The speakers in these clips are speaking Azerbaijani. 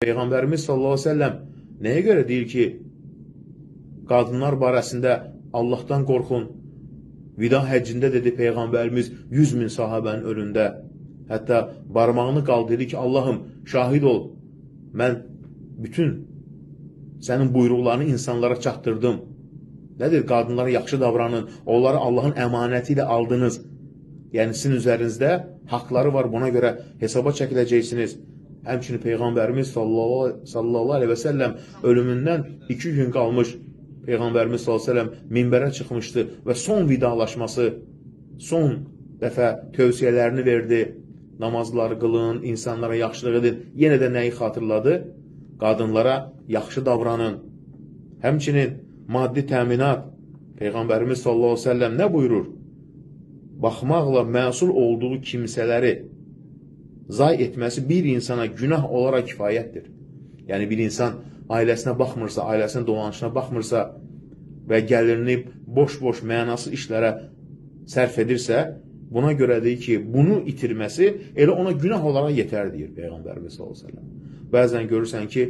Peyğəmbərimiz sallallahu əleyhi və səlləm nəyə görə deyir ki, qadınlar barəsində Allahdan qorxun? Vida həccində dedi Peyğəmbərimiz 100.000 sahabənin önündə. Hətta barmağını qaldırdı ki, Allahım, şahid ol, mən bütün sənin buyruqlarını insanlara çatdırdım. Nədir? Qadınlara yaxşı davranın, onları Allahın əmanəti ilə aldınız. Yəni, sizin üzərinizdə haqları var, buna görə hesaba çəkiləcəksiniz. Həmçinin Peyğəmbərimiz sallallahu aleyhi və səlləm ölümündən 2 gün qalmış. Peyğəmbərimiz sallallahu aleyhi və səlləm minbərə çıxmışdı və son vidalaşması, son dəfə tövsiyələrini verdi. Namazları qılın, insanlara yaxşılıq edin. Yenə də nəyi xatırladı? Qadınlara yaxşı davranın. Həmçinin maddi təminat. Peyğəmbərimiz sallallahu aleyhi və səlləm nə buyurur? Baxmaqla məsul olduğu kimsələri zay etməsi bir insana günah olaraq kifayətdir. Yəni, bir insan ailəsinə baxmırsa, ailəsinin dolanışına baxmırsa və gəlirini boş-boş, mənasız işlərə sərf edirsə, buna görədir ki, bunu itirməsi elə ona günah olaraq yetər, deyir Peyğəmbərimiz sallallahu əleyhi və səlləm. Bəzən görürsən ki,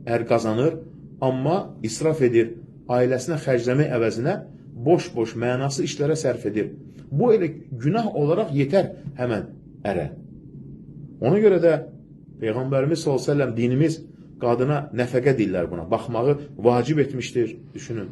ər qazanır, amma israf edir, ailəsinə xərcləmək əvəzinə boş-boş, mənasız işlərə sərf edir. Bu elə günah olaraq yetər həmən ərə. Ona görə də Peyğəmbərimiz sallallahu əleyhi və səlləm dinimiz qadına nəfəqə deyirlər buna, baxmağı vacib etmişdir, düşünün.